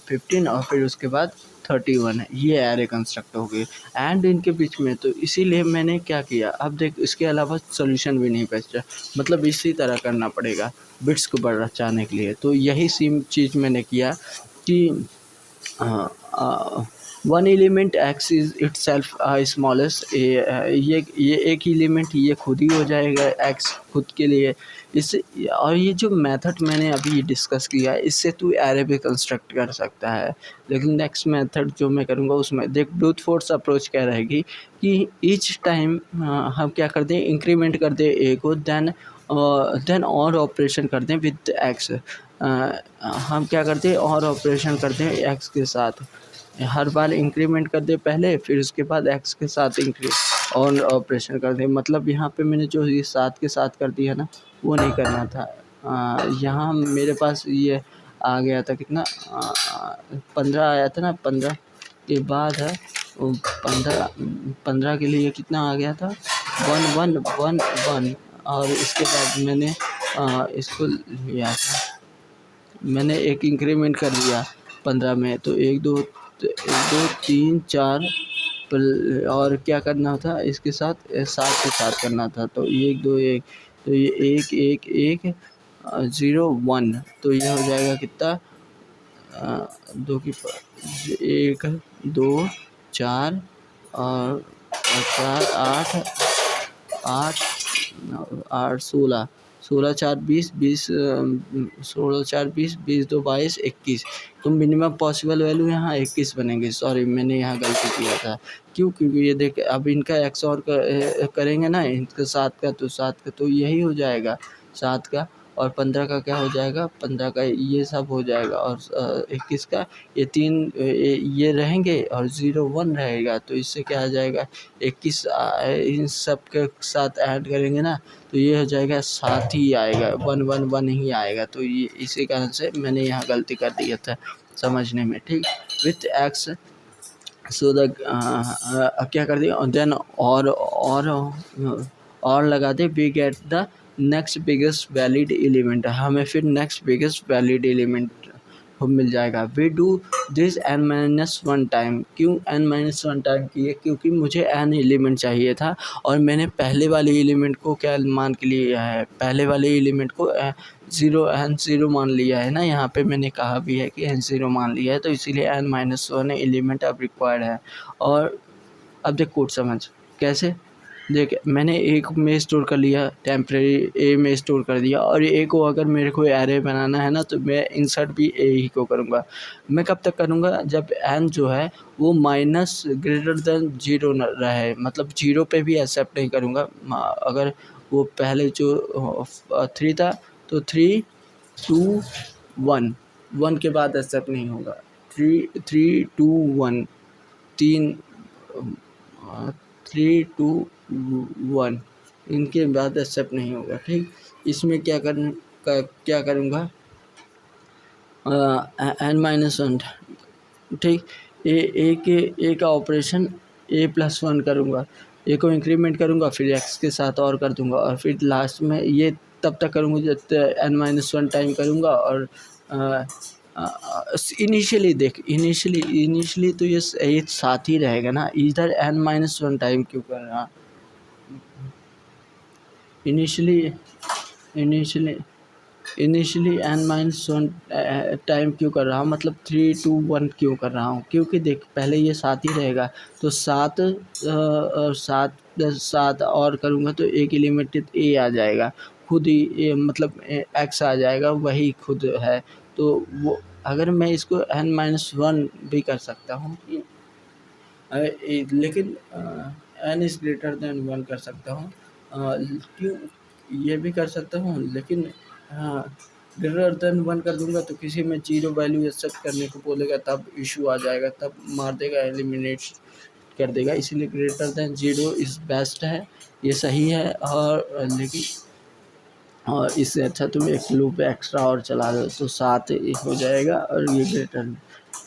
15, और फिर उसके बाद 31 है, ये एरे कंस्ट्रक्ट हो गई एंड इनके बीच में। तो इसीलिए मैंने क्या किया, अब देख इसके अलावा सॉल्यूशन भी नहीं बचा, मतलब इसी तरह करना पड़ेगा बिट्स को बचाने के लिए। तो यही सेम चीज़ मैंने किया कि one element x is it self smallest, ये एक एलिमेंट ये खुद ही हो जाएगा एक्स खुद के लिए। इससे और ये जो मेथड मैंने अभी डिस्कस किया है इससे तू एरे भी कंस्ट्रक्ट कर सकता है। लेकिन नेक्स्ट मेथड जो मैं करूँगा उसमें देख ब्रूट फोर्स अप्रोच क्या रहेगी कि ईच टाइम हम क्या कर दें, इंक्रीमेंट कर दें ए को, देन और ऑपरेशन कर दें विद एक्स। हम क्या करते हैं, और ऑपरेशन करते हैं एक्स के साथ, हर बार इंक्रीमेंट कर दे पहले, फिर उसके बाद एक्स के साथ और ऑपरेशन कर दे। मतलब यहाँ पे मैंने जो ये 7 के साथ कर दिया ना, वो नहीं करना था। यहाँ मेरे पास ये आ गया था कितना, 15 आया था ना, 15 के बाद है 15 के लिए कितना आ गया था, 1111। और इसके बाद मैंने इसको लिया था, मैंने एक इंक्रीमेंट कर दिया 15 में। तो 1 2 3 4 और क्या करना था इसके साथ, 7 के साथ करना था। तो 1 2 1, तो ये 1 1 1 0 1, तो ये हो जाएगा कितना, 2 की 1 2 4 और 4 8 8 8 16 16 4 20 20 16 4 20 20 2 22 21। तो मिनिमम पॉसिबल वैल्यू यहाँ 21 बनेंगे। सॉरी मैंने यहाँ गलती किया था। क्यों, क्योंकि ये देख अब इनका एक्स और करेंगे ना, इनका 7 का, तो 7 का तो यही हो जाएगा 7 का, और 15 का क्या हो जाएगा, 15 का ये सब हो जाएगा, और 21 का ये 3 ये रहेंगे और 0 1 रहेगा। तो इससे क्या आ जाएगा 21, इन सब के साथ ऐड करेंगे ना तो ये हो जाएगा 7 ही आएगा, 1 1 1 ही आएगा। तो ये इसी कारण से मैंने यहाँ गलती कर दिया था समझने में, ठीक। विथ एक्स सो द क्या कर दिया, देन और लगा दे, we get the next biggest valid element, हमें फिर नेक्स्ट बिगेस्ट वैलिड एलिमेंट मिल जाएगा। We do this n-1 time. क्यों n-1 टाइम किए, क्योंकि मुझे n एलिमेंट चाहिए था और मैंने पहले वाले एलिमेंट को क्या मान के लिया है, पहले वाले एलिमेंट को n0 मान लिया है ना, यहाँ पे मैंने कहा भी है कि n0 मान लिया है, तो इसीलिए n-1 एलिमेंट अब रिक्वायर्ड है। और अब देख कोड समझ कैसे, देख मैंने एक में स्टोर कर लिया, टेम्परेरी ए में स्टोर कर दिया, और ए को अगर मेरे को एरे बनाना है ना तो मैं इंसर्ट भी ए ही को करूँगा। मैं कब तक करूँगा, जब एन जो है वो माइनस ग्रेटर देन 0 रहे, मतलब 0 पे भी एक्सेप्ट नहीं करूँगा। अगर वो पहले जो 3 था तो 3 2 1 1 के बाद एक्सेप्ट नहीं होगा, 3 3 2 1 3 2 1 इनके बाद एक्सेप्ट नहीं होगा, ठीक। इसमें क्या करूँगा, n-1, ठीक। ए का ऑपरेशन a+1 करूँगा, ए को इंक्रीमेंट करूँगा, फिर एक्स के साथ और कर दूँगा, और फिर लास्ट में ये तब तक करूँगा जब n-1 टाइम करूँगा। और इनिशियली देख, इनिशियली तो ये साथ ही रहेगा ना, इधर n-1 टाइम क्यों कर रहा, इनिशियली n-1 टाइम क्यों कर रहा हूँ, मतलब 3 2 1 क्यों कर रहा हूँ, क्योंकि देख पहले ये 7 ही रहेगा, तो 7 7 और करूँगा तो एक एलिमेंट ए आ जाएगा खुद ही, मतलब एक्स आ जाएगा, वही खुद है। तो वो अगर मैं इसको n-1 भी कर सकता हूँ, लेकिन n इज़ ग्रेटर देन 1 कर सकता हूँ, क्यों ये भी कर सकता हूँ, लेकिन हाँ ग्रेटर देन 1 कर दूंगा तो किसी में 0 वैल्यू एक्सेप्ट करने को बोलेगा, तब इशू आ जाएगा, तब मार देगा, एलिमिनेट कर देगा। इसीलिए ग्रेटर देन 0 इज़ बेस्ट है, ये सही है। और लेकिन और इससे अच्छा तुम एक लूप एक्स्ट्रा और चला दो तो 7 हो जाएगा, और ये ग्रेटर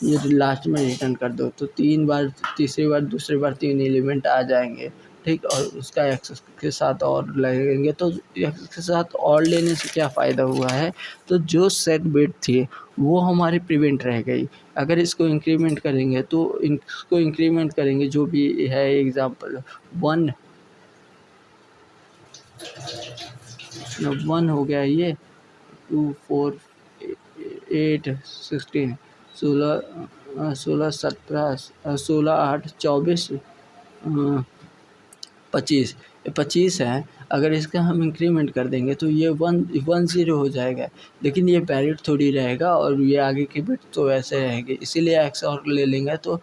ये लास्ट में रिटर्न कर दो, तो 3 बार, तीसरी बार दूसरी बार 3 एलिमेंट आ जाएंगे, ठीक, और उसका एक्स के साथ और लगेंगे, तो एक्स के साथ और लेने से क्या फ़ायदा हुआ है, तो जो सेट बिट थी वो हमारी प्रिवेंट रह गई। अगर इसको इंक्रीमेंट करेंगे तो इसको इंक्रीमेंट करेंगे जो भी है, एग्ज़ाम्पल 1 हो गया, ये 2 4 8 16 16 17 16 8 24 25, ये 25 है। अगर इसका हम इंक्रीमेंट कर देंगे तो ये 1 हो जाएगा, लेकिन ये वैलिड थोड़ी रहेगा और ये आगे की बिट तो वैसे रहेगी, इसीलिए एक्स और ले लेंगे तो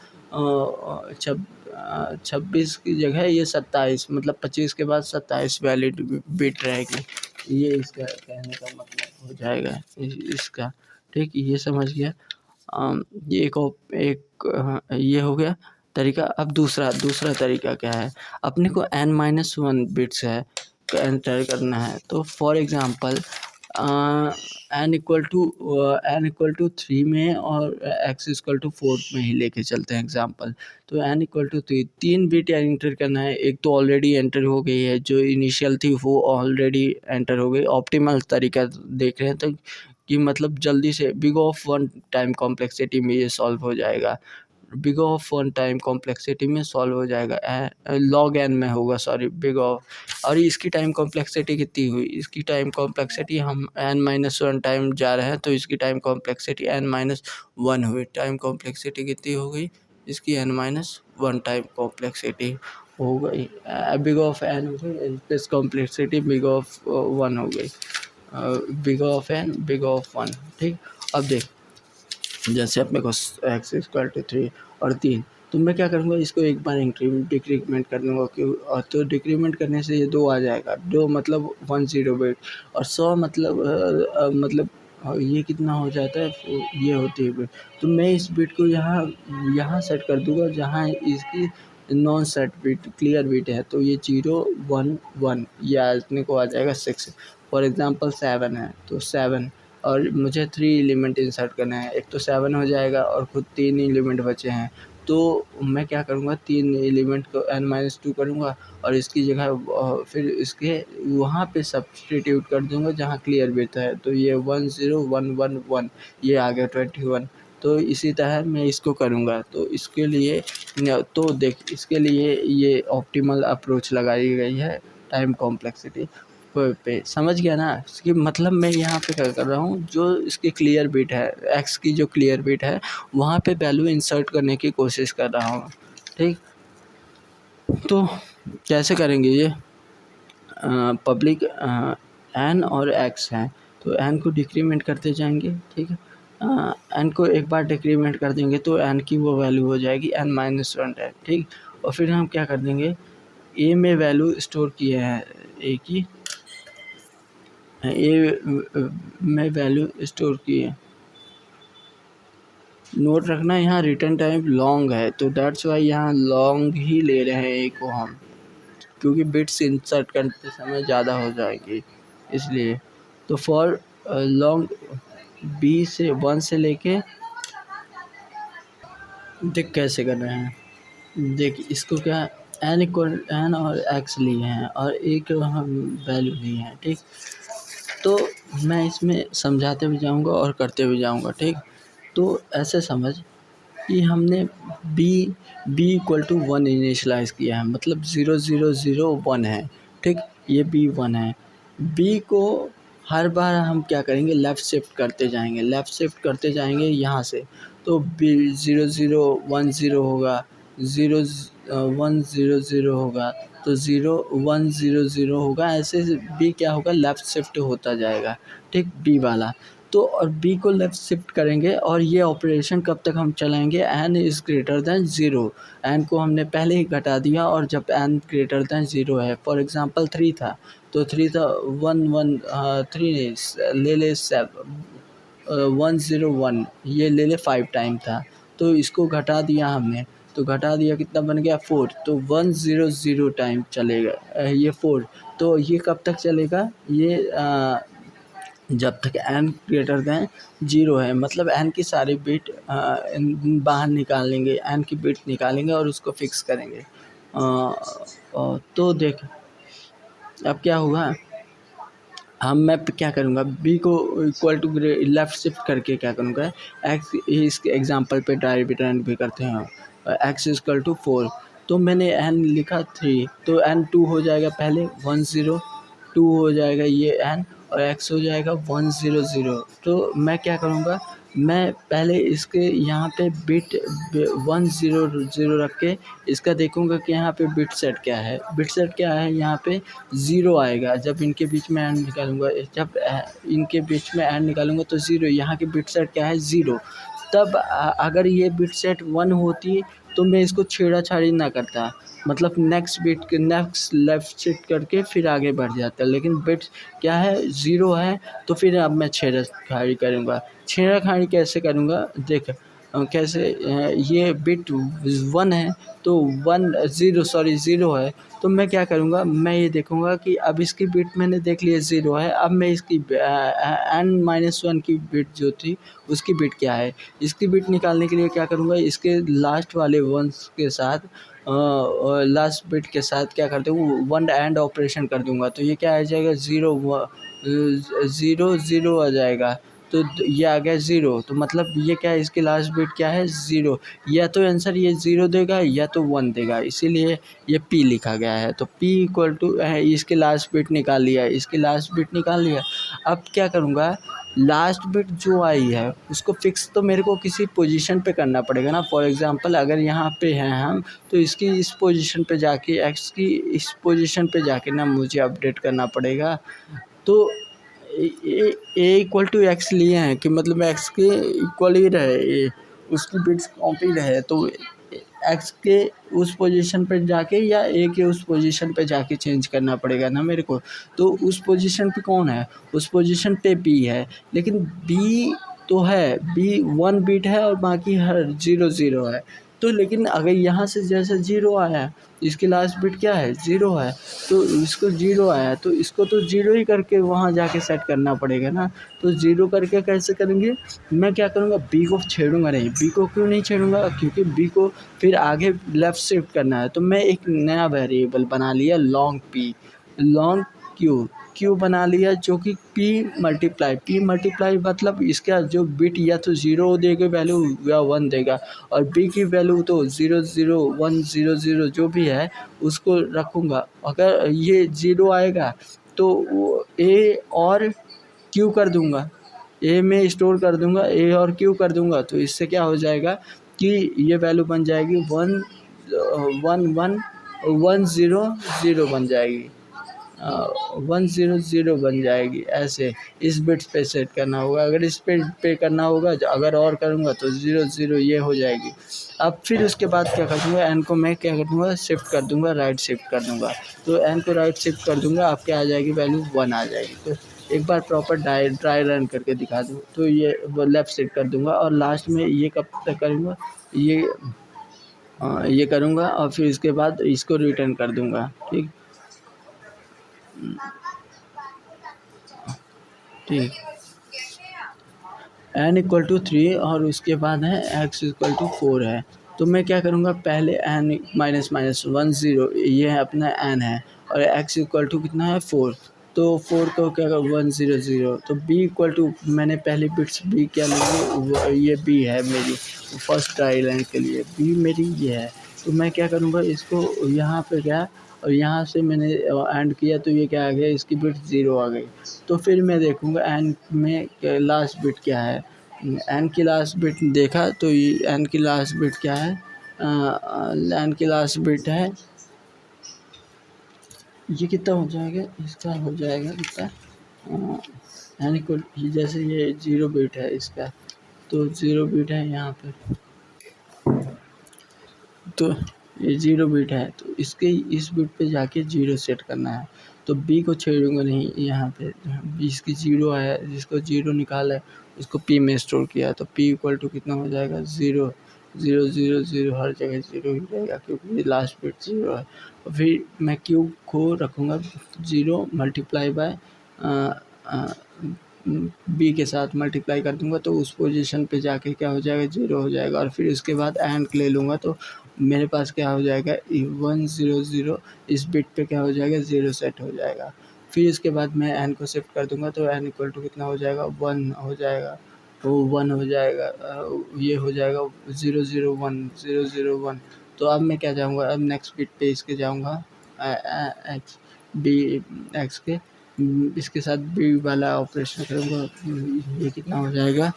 26 की जगह ये 27, मतलब 25 के बाद 27 वैलिड बिट रहेगी। ये इसका कहने का मतलब हो जाएगा इसका, ठीक, ये समझ गया। ये ये हो गया तरीका। अब दूसरा तरीका क्या है, अपने को n-1 बिट्स है एंटर करना है। तो फॉर एग्ज़ाम्पल n = 3 में और x = 4 में ही लेके चलते हैं एग्ज़ाम्पल। तो n = 3 बिट एंटर करना है। एक तो ऑलरेडी एंटर हो गई है, जो इनिशियल थी वो ऑलरेडी एंटर हो गई। ऑप्टिमल तरीका देख रहे हैं तो कि मतलब जल्दी से बिग ऑफ 1 टाइम कॉम्प्लेक्सिटी में ये सॉल्व हो जाएगा। बिग ऑफ 1 टाइम कॉम्प्लेक्सिटी में सॉल्व हो जाएगा, log n में होगा, सॉरी, बिग ऑफ। और इसकी टाइम कॉम्प्लेक्सिटी कितनी हुई, इसकी टाइम कॉम्प्लेक्सिटी हम n-1 टाइम जा रहे हैं तो इसकी टाइम कॉम्प्लेक्सिटी n-1 हुई। टाइम कॉम्प्लेक्सिटी कितनी हो गई इसकी, n-1 टाइम कॉम्प्लेक्सिटी हो गई। बिग ऑफ n हो गई प्लस कॉम्प्लेक्सिटी बिग ऑफ 1 हो गई, big of n big of 1, ठीक। अब देख, जैसे अपने को x = 3 और 3, तो मैं क्या करूँगा, इसको एक बार डिक्रीमेंट कर दूँगा, क्यों, और तो डिक्रीमेंट करने से ये 2 आ जाएगा। 2 मतलब 10 बिट, और 100 मतलब ये कितना हो जाता है, ये होती है बिट। तो मैं इस बिट को यहाँ सेट कर दूँगा जहाँ इसकी non set bit clear bit है, तो ये 0 1 1 ये अपने को आ जाएगा 6। फॉर एग्ज़ाम्पल 7 है तो 7, और मुझे 3 एलिमेंट इंसर्ट करना है, एक तो 7 हो जाएगा और खुद 3 एलिमेंट बचे हैं। तो मैं क्या करूँगा, 3 एलिमेंट को n-2 करूँगा और इसकी जगह फिर इसके वहाँ पे सब्स्टिट्यूट कर दूँगा जहाँ क्लियर बिट है। तो ये 1 0 1 1 1 ये आ गया 21। तो इसी तरह मैं इसको करूँगा। तो इसके लिए तो देख, इसके लिए ये ऑप्टिमल अप्रोच लगाई गई है टाइम कॉम्प्लेक्सिटी पे। समझ गया ना, इसकी मतलब मैं यहाँ पे क्या कर रहा हूँ, जो इसकी क्लियर बिट है, एक्स की जो क्लियर बिट है वहाँ पे वैल्यू इंसर्ट करने की कोशिश कर रहा हूँ, ठीक। तो कैसे करेंगे ये, पब्लिक एन और एक्स है, तो एन को डिक्रीमेंट करते जाएंगे, ठीक है। एन को एक बार डिक्रीमेंट कर देंगे तो एन की वो वैल्यू हो जाएगी n-1 है, ठीक। और फिर हम क्या कर देंगे, ए में वैल्यू स्टोर किए हैं, ए की ए में वैल्यू स्टोर की है। नोट रखना, यहाँ रिटर्न टाइम लॉन्ग है तो दैट्स वाई यहाँ लॉन्ग ही ले रहे हैं ए को हम, क्योंकि बिट्स इंसर्ट करते समय ज़्यादा हो जाएगी इसलिए। तो फॉर लॉन्ग बी से 1 से लेके, देख कैसे कर रहे हैं, देख इसको क्या, n और x लिए हैं और एक हम वैल्यू लिए हैं, ठीक। तो मैं इसमें समझाते भी जाऊंगा और करते भी जाऊंगा, ठीक। तो ऐसे समझ कि हमने b = 1 इनिशलाइज़ किया है, मतलब 0 0 0 1 है, ठीक। ये b 1 है। b को हर बार हम क्या करेंगे, लेफ़्ट शिफ्ट करते जाएंगे यहाँ से। तो b 0 0 1 0 होगा, 0 1 0 0 होगा, तो 0 1 0 0 होगा। ऐसे b क्या होगा, लेफ़्ट शिफ्ट होता जाएगा, ठीक, b वाला। तो और b को लेफ़्ट शिफ्ट करेंगे और ये ऑपरेशन कब तक हम चलाएंगे, n > 0। n को हमने पहले ही घटा दिया और जब n > 0 है, फॉर एग्ज़ाम्पल 3 था तो 3 था 1 1 3 नहीं, ले ले 1 0 1 ये ले ले 5 टाइम था, तो इसको घटा दिया हमने, तो घटा दिया कितना बन गया 4, तो 1 0 0 टाइम चलेगा ये 4। तो ये कब तक चलेगा, ये जब तक n > 0 है, मतलब n की सारी बिट बाहर निकाल लेंगे, n की बिट निकालेंगे और उसको फिक्स करेंगे। तो देख अब क्या हुआ, मैं क्या करूँगा, बी को इक्वल टू लेफ़्ट शिफ्ट करके क्या करूँगा, एक्स इसके एग्जांपल पे रिटर्न भी करते हैं, एक्स इक्वल टू 4, तो मैंने एन लिखा 3, तो एन 2 हो जाएगा, पहले 1 0 2 हो जाएगा ये एन, और एक्स हो जाएगा 1 0 0। तो मैं क्या करूँगा, मैं पहले इसके यहाँ पे बिट 1 0 0 रख के इसका देखूँगा कि यहाँ पे बिट सेट क्या है। बिट सेट क्या है, यहाँ पे 0 आएगा जब इनके बीच में एंड निकालूंगा, जब इनके बीच में एंड निकालूंगा तो 0, यहाँ की बिट सेट क्या है 0। तब अगर ये बिट सेट 1 होती तो मैं इसको छेड़ा-छाड़ी ना करता, मतलब नेक्स्ट लेफ्ट शिफ्ट करके फिर आगे बढ़ जाता, लेकिन बिट क्या है 0 है, तो फिर अब मैं छेड़ा-खाड़ी करूँगा। छेड़ा-खाड़ी कैसे करूँगा, देख कैसे, ये बिट 1 है तो 0 है, तो मैं क्या करूँगा, मैं ये देखूँगा कि अब इसकी बिट मैंने देख लिया 0 है, अब मैं इसकी n-1 की बिट जो थी उसकी बिट क्या है, इसकी बिट निकालने के लिए क्या करूँगा, इसके लास्ट वाले वंस के साथ लास्ट बिट के साथ क्या करते हूँ, वन एंड ऑपरेशन कर दूँगा, तो ये क्या आ जाएगा 0 0 आ जाएगा, तो ये आ गया 0, तो मतलब ये क्या है, इसकी लास्ट बिट क्या है 0, या तो आंसर ये 0 देगा या तो 1 देगा, इसीलिए ये P लिखा गया है। तो P इक्वल टू इसकी लास्ट बिट निकाल लिया, इसकी लास्ट बिट निकाल लिया। अब क्या करूँगा, लास्ट बिट जो आई है उसको फिक्स तो मेरे को किसी पोजीशन पे करना पड़ेगा ना। फॉर एग्जांपल अगर यहाँ पे हैं हम, तो इसकी इस पोजीशन पे जाके, एक्स की इस पोजीशन पे जाके ना मुझे अपडेट करना पड़ेगा। तो ए इक्वल टू एक्स लिए हैं कि मतलब एक्स के इक्वल ही रहे, उसकी बिट्स कॉपी रहे, तो एक्स के उस पोजीशन पे जाके या ए के उस पोजीशन पे जाके चेंज करना पड़ेगा ना मेरे को। तो उस पोजीशन पे कौन है, उस पोजीशन पे बी है, लेकिन बी तो है, बी 1 बिट है और बाकी हर 0 0 है। तो लेकिन अगर यहाँ से जैसे 0 आया, इसकी लास्ट बिट क्या है 0 है, तो इसको 0 आया तो इसको तो 0 ही करके वहाँ जाके सेट करना पड़ेगा ना। तो 0 करके कैसे करेंगे, मैं क्या करूँगा, बी को छेड़ूंगा नहीं। बी को क्यों नहीं छेड़ूंगा, क्योंकि बी को फिर आगे लेफ़्ट शिफ्ट करना है। तो मैं एक नया वेरिएबल बना लिया लॉन्ग पी, लॉन्ग क्यू बना लिया, जो कि पी मल्टीप्लाई मतलब इसका जो बिट या तो 0 देगा वैल्यू या 1 देगा, और बी की वैल्यू तो 0 0 1 0 0 जो भी है उसको रखूँगा। अगर ये 0 आएगा तो वो ए और क्यू कर दूँगा, ए में स्टोर कर दूँगा, ए और क्यू कर दूँगा। तो इससे क्या हो जाएगा कि ये वैल्यू बन जाएगी 1 1 1 1 0 0 बन जाएगी, 1 0 0 बन जाएगी। ऐसे इस बिट्स पे सेट करना होगा, अगर इस पे करना होगा, अगर और करूँगा तो 0 0 ये हो जाएगी। अब फिर उसके बाद क्या कर दूँगा, एन को मैं क्या कर दूँगा, शिफ्ट कर दूँगा, राइट शिफ्ट कर दूँगा। तो एन को राइट शिफ्ट कर दूँगा, अब क्या आ जाएगी, वैल्यू 1 आ जाएगी। तो एक बार प्रॉपर ट्राई रन करके दिखा दूँ, तो ये लेफ़्ट शिफ्ट कर दूँगा, और लास्ट में ये कब तक करूँगा, ये करूँगा, और फिर इसके बाद इसको रिटर्न कर दूँगा। ठीक, n इक्वल टू 3 और उसके बाद है x इक्वल टू 4 है। तो मैं क्या करूँगा, पहले n माइनस 1 0 ये है अपना n है, और x इक्वल टू कितना है 4, तो 4 को क्या 1 0 0। तो b इक्वल टू, मैंने पहले बिट्स b क्या लिए, ये b है मेरी फर्स्ट ट्राई लाइन के लिए, b मेरी ये है। तो मैं क्या करूँगा, इसको यहाँ पे क्या, और यहाँ से मैंने एंड किया तो ये क्या आ गया, इसकी बिट 0 आ गई। तो फिर मैं देखूँगा एन में लास्ट बिट क्या है, एन की लास्ट बिट देखा तो ये एन की लास्ट बिट क्या है, एन की लास्ट बिट है, ये कितना हो जाएगा, इसका हो जाएगा कितना, एन को जैसे ये 0 बिट है इसका, तो 0 बिट है यहाँ पे, तो ये 0 बिट है, तो इसके इस बिट पे जाके 0 सेट करना है। तो बी को छेड़ूंगा नहीं, यहाँ पे इसकी 0 आया, जिसको 0 निकाला है उसको पी में स्टोर किया, तो पी इक्वल टू कितना हो जाएगा 0 0 0 0, हर जगह 0 ही रहेगा क्योंकि लास्ट बिट 0 है। और फिर मैं क्यू को रखूँगा 0 मल्टीप्लाई बाय बी के साथ मल्टीप्लाई कर दूंगा तो उस पोजीशन पे जाके क्या हो जाएगा, 0 हो जाएगा। और फिर उसके बाद एंड ले लूँगा तो मेरे पास क्या हो जाएगा, 1 0 0 इस बिट पे क्या हो जाएगा, 0 सेट हो जाएगा। फिर इसके बाद मैं एन को शिफ्ट कर दूंगा तो एन इक्वल टू कितना हो जाएगा, 1 हो जाएगा। वो 1 हो जाएगा, ये हो जाएगा 0 0 1 0 0 1। तो अब मैं क्या जाऊँगा, अब नेक्स्ट बिट पे इसके जाऊँगा एक्स बी एक्स के इसके साथ बी वाला ऑपरेशन करूँगा। ये कितना हो जाएगा,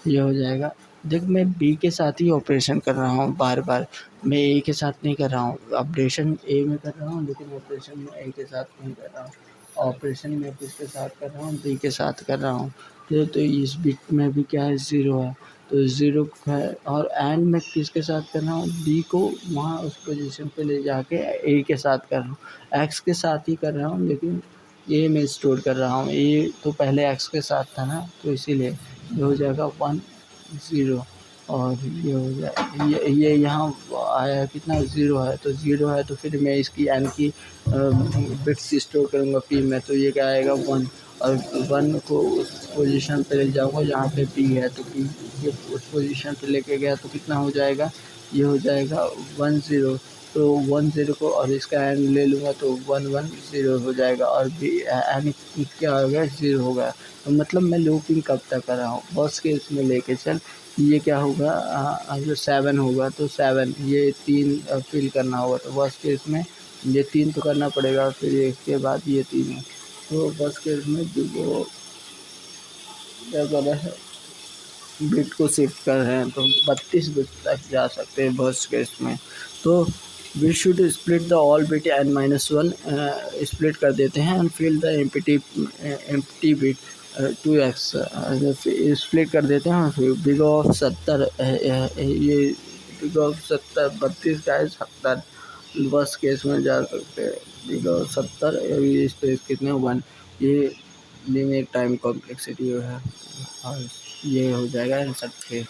ये हो जाएगा। देख मैं बी के साथ ही ऑपरेशन कर रहा हूँ बार बार, मैं ए के साथ नहीं कर रहा हूँ। ऑपरेशन ए में कर रहा हूँ लेकिन ऑपरेशन में ए के साथ नहीं कर रहा हूँ। ऑपरेशन में किसके साथ कर रहा हूँ, बी के साथ कर रहा हूँ। तो इस बिट में भी क्या है, 0 है तो 0 है। और एंड में किसके साथ कर रहा हूँ, बी को वहाँ उस पोजीशन पे ले जाके ए के साथ कर रहा हूँ। एक्स के साथ ही कर रहा हूँ लेकिन ए में स्टोर कर रहा हूँ। ए तो पहले एक्स के साथ था ना, तो इसीलिए ये हो जाएगा 1 0। और ये हो जाए ये यहाँ आया कितना, 0 है तो 0 है तो फिर मैं इसकी एन की बिट्स स्टोर करूँगा पी में, तो ये क्या आएगा 1। और 1 को उस पोजीशन पे ले जाऊँगा जहाँ पे पी है, तो पी के उस पोजीशन पे लेके गया तो कितना हो जाएगा, ये हो जाएगा 1 0। तो 1 0 को और इसका एन ले लूँगा तो 1 1 0 हो जाएगा। और बी एन क्या हो गया, 0 हो गया। तो मतलब मैं लूपिंग कब तक कर रहा हूँ, बस के इसमें लेके चल। ये क्या होगा, जो 7 होगा तो 7 ये 3 फिल करना होगा, तो बस के इसमें ये 3 तो करना पड़ेगा। फिर इसके बाद ये 3 है, तो बस के इसमें वो क्या कर रहा है, बिट को शिफ्ट कर रहे हैं तो 32 बिट तक जा सकते हैं बस केस में। तो we should split the all bit n -1 split कर देते हैं and fill the empty bit 2x split कर देते हैं। फिर बिग ऑफ 70 ये बिग ऑफ 70 32 का है 70 बस केस में जा सकते हैं। बिग ऑफ 70 इस पे कितने 1 ये लिमिट टाइम कॉम्प्लेक्सिटी है। और ये हो जाएगा आंसर 6।